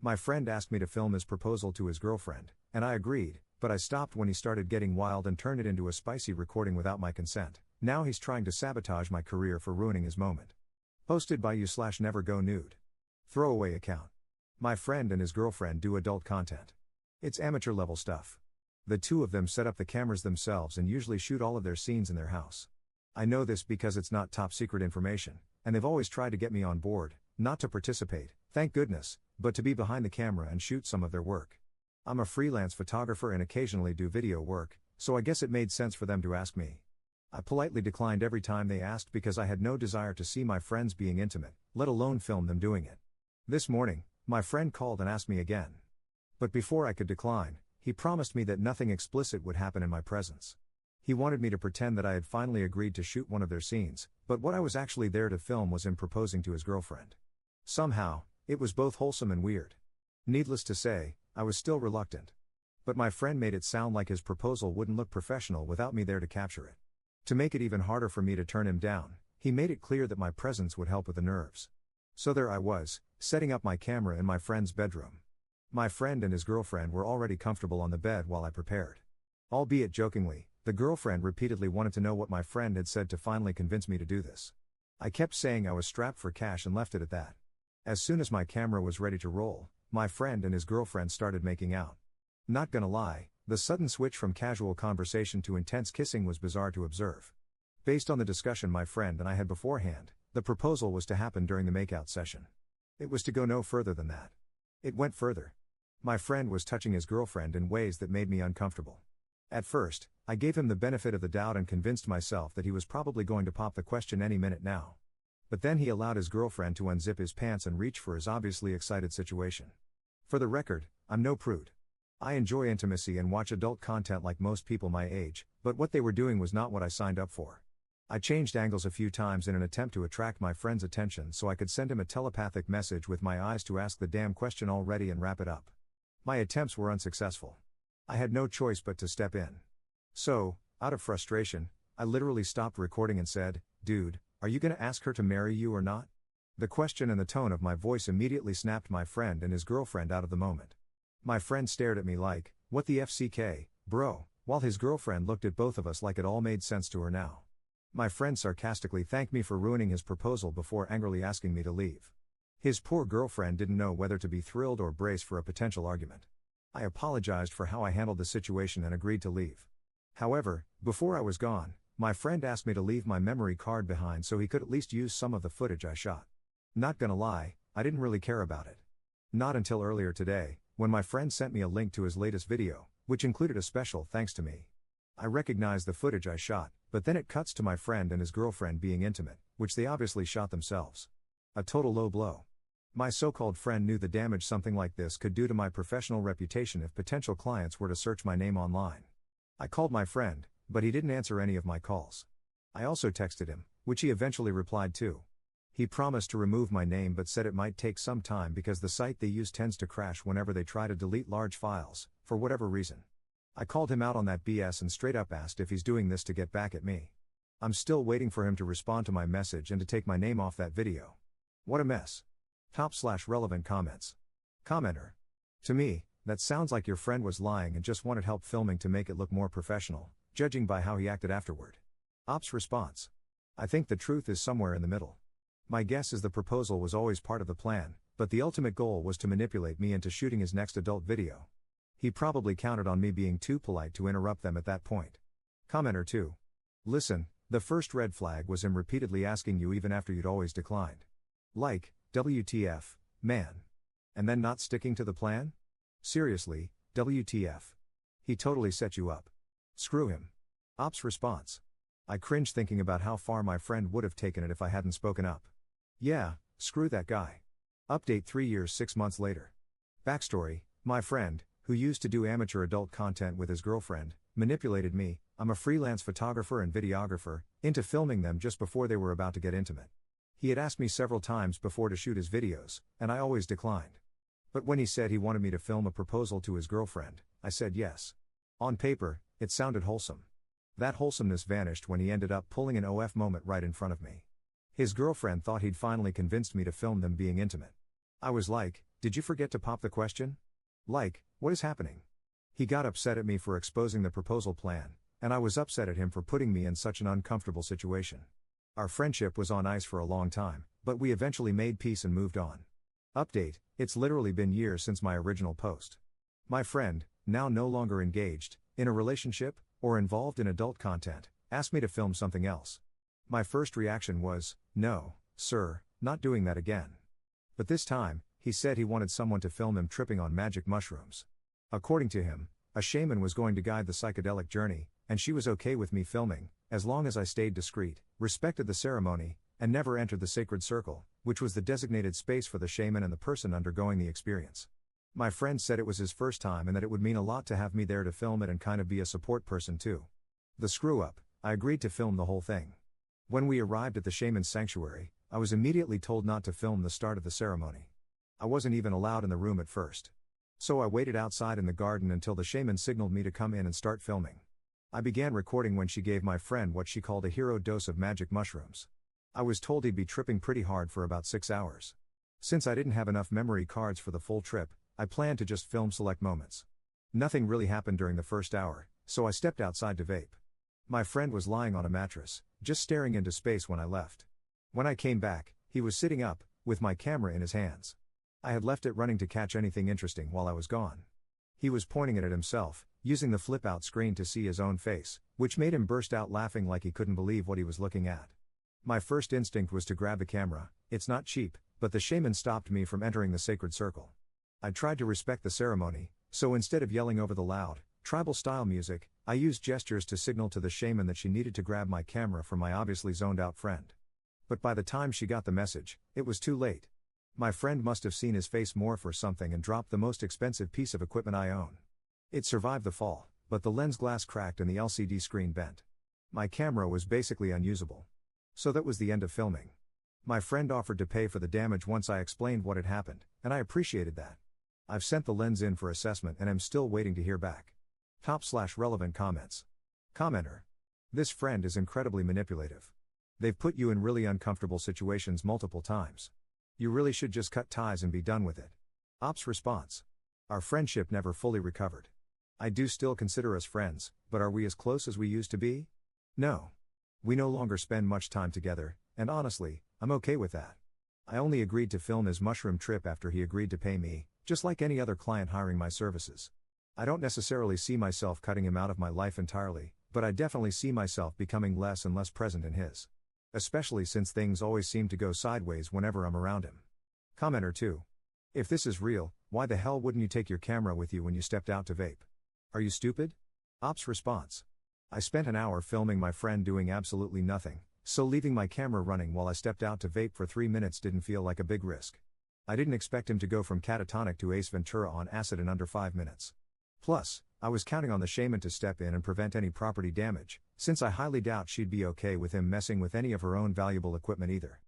My friend asked me to film his proposal to his girlfriend, and I agreed, but I stopped when he started getting wild and turned it into a spicy recording without my consent. Now he's trying to sabotage my career for ruining his moment. Posted by you/nevergonude. Throwaway account. My friend and his girlfriend do adult content. It's amateur level stuff. The two of them set up the cameras themselves and usually shoot all of their scenes in their house. I know this because it's not top secret information, and they've always tried to get me on board, not to participate, thank goodness, but to be behind the camera and shoot some of their work. I'm a freelance photographer and occasionally do video work, so I guess it made sense for them to ask me. I politely declined every time they asked because I had no desire to see my friends being intimate, let alone film them doing it. This morning, my friend called and asked me again. But before I could decline, he promised me that nothing explicit would happen in my presence. He wanted me to pretend that I had finally agreed to shoot one of their scenes, but what I was actually there to film was him proposing to his girlfriend. Somehow, it was both wholesome and weird. Needless to say, I was still reluctant. But my friend made it sound like his proposal wouldn't look professional without me there to capture it. To make it even harder for me to turn him down, he made it clear that my presence would help with the nerves. So there I was, setting up my camera in my friend's bedroom. My friend and his girlfriend were already comfortable on the bed while I prepared. Albeit jokingly, the girlfriend repeatedly wanted to know what my friend had said to finally convince me to do this. I kept saying I was strapped for cash and left it at that. As soon as my camera was ready to roll, my friend and his girlfriend started making out. Not gonna lie, the sudden switch from casual conversation to intense kissing was bizarre to observe. Based on the discussion my friend and I had beforehand, the proposal was to happen during the makeout session. It was to go no further than that. It went further. My friend was touching his girlfriend in ways that made me uncomfortable. At first, I gave him the benefit of the doubt and convinced myself that he was probably going to pop the question any minute now. But then he allowed his girlfriend to unzip his pants and reach for his obviously excited situation. For the record, I'm no prude. I enjoy intimacy and watch adult content like most people my age, but what they were doing was not what I signed up for. I changed angles a few times in an attempt to attract my friend's attention so I could send him a telepathic message with my eyes to ask the damn question already and wrap it up. My attempts were unsuccessful. I had no choice but to step in. So, out of frustration, I literally stopped recording and said, "Dude, are you gonna ask her to marry you or not?" The question and the tone of my voice immediately snapped my friend and his girlfriend out of the moment. My friend stared at me like, "What the FCK, bro," while his girlfriend looked at both of us like it all made sense to her now. My friend sarcastically thanked me for ruining his proposal before angrily asking me to leave. His poor girlfriend didn't know whether to be thrilled or brace for a potential argument. I apologized for how I handled the situation and agreed to leave. However, before I was gone, my friend asked me to leave my memory card behind so he could at least use some of the footage I shot. Not gonna lie, I didn't really care about it. Not until earlier today, when my friend sent me a link to his latest video, which included a special thanks to me. I recognized the footage I shot, but then it cuts to my friend and his girlfriend being intimate, which they obviously shot themselves. A total low blow. My so-called friend knew the damage something like this could do to my professional reputation if potential clients were to search my name online. I called my friend, but he didn't answer any of my calls. I also texted him, which he eventually replied to. He promised to remove my name but said it might take some time because the site they use tends to crash whenever they try to delete large files, for whatever reason. I called him out on that BS and straight up asked if he's doing this to get back at me. I'm still waiting for him to respond to my message and to take my name off that video. What a mess. Top/relevant comments. Commenter. To me, that sounds like your friend was lying and just wanted help filming to make it look more professional, judging by how he acted afterward. Ops response. I think the truth is somewhere in the middle. My guess is the proposal was always part of the plan, but the ultimate goal was to manipulate me into shooting his next adult video. He probably counted on me being too polite to interrupt them at that point. Commenter 2. Listen, the first red flag was him repeatedly asking you even after you'd always declined. Like, WTF, man. And then not sticking to the plan? Seriously, WTF. He totally set you up. Screw him. Ops response. I cringe thinking about how far my friend would have taken it if I hadn't spoken up. Yeah, screw that guy. Update 3 years 6 months later. Backstory, my friend, who used to do amateur adult content with his girlfriend, manipulated me, I'm a freelance photographer and videographer, into filming them just before they were about to get intimate. He had asked me several times before to shoot his videos, and I always declined. But when he said he wanted me to film a proposal to his girlfriend, I said yes. On paper, it sounded wholesome. That wholesomeness vanished when he ended up pulling an OF moment right in front of me. His girlfriend thought he'd finally convinced me to film them being intimate. I was like, Did you forget to pop the question? Like, what is happening? He got upset at me for exposing the proposal plan, and I was upset at him for putting me in such an uncomfortable situation. Our friendship was on ice for a long time, but we eventually made peace and moved on. Update: it's literally been years since my original post. My friend, now no longer engaged, in a relationship, or involved in adult content, asked me to film something else. My first reaction was, no, sir, not doing that again. But this time, he said he wanted someone to film him tripping on magic mushrooms. According to him, a shaman was going to guide the psychedelic journey, and she was okay with me filming, as long as I stayed discreet, respected the ceremony, and never entered the sacred circle, which was the designated space for the shaman and the person undergoing the experience. My friend said it was his first time and that it would mean a lot to have me there to film it and kind of be a support person too. The screw up: I agreed to film the whole thing. When we arrived at the shaman's sanctuary, I was immediately told not to film the start of the ceremony. I wasn't even allowed in the room at first. So I waited outside in the garden until the shaman signaled me to come in and start filming. I began recording when she gave my friend what she called a hero dose of magic mushrooms. I was told he'd be tripping pretty hard for about 6 hours. Since I didn't have enough memory cards for the full trip, I planned to just film select moments. Nothing really happened during the first hour, so I stepped outside to vape. My friend was lying on a mattress, just staring into space when I left. When I came back, he was sitting up, with my camera in his hands. I had left it running to catch anything interesting while I was gone. He was pointing it at himself, using the flip-out screen to see his own face, which made him burst out laughing like he couldn't believe what he was looking at. My first instinct was to grab the camera. It's not cheap, but the shaman stopped me from entering the sacred circle. I tried to respect the ceremony, so instead of yelling over the loud, tribal-style music, I used gestures to signal to the shaman that she needed to grab my camera from my obviously zoned-out friend. But by the time she got the message, it was too late. My friend must have seen his face morph or something and dropped the most expensive piece of equipment I own. It survived the fall, but the lens glass cracked and the LCD screen bent. My camera was basically unusable. So that was the end of filming. My friend offered to pay for the damage once I explained what had happened, and I appreciated that. I've sent the lens in for assessment and am still waiting to hear back. Top/relevant comments. Commenter: this friend is incredibly manipulative. They've put you in really uncomfortable situations multiple times. You really should just cut ties and be done with it. Ops response: our friendship never fully recovered. I do still consider us friends, but are we as close as we used to be? No. We no longer spend much time together, and honestly, I'm okay with that. I only agreed to film his mushroom trip after he agreed to pay me, just like any other client hiring my services. I don't necessarily see myself cutting him out of my life entirely, but I definitely see myself becoming less and less present in his. Especially since things always seem to go sideways whenever I'm around him. Commenter 2. If this is real, why the hell wouldn't you take your camera with you when you stepped out to vape? Are you stupid? Ops response: I spent an hour filming my friend doing absolutely nothing, so leaving my camera running while I stepped out to vape for 3 minutes didn't feel like a big risk. I didn't expect him to go from catatonic to Ace Ventura on acid in under 5 minutes. Plus, I was counting on the shaman to step in and prevent any property damage, since I highly doubt she'd be okay with him messing with any of her own valuable equipment either.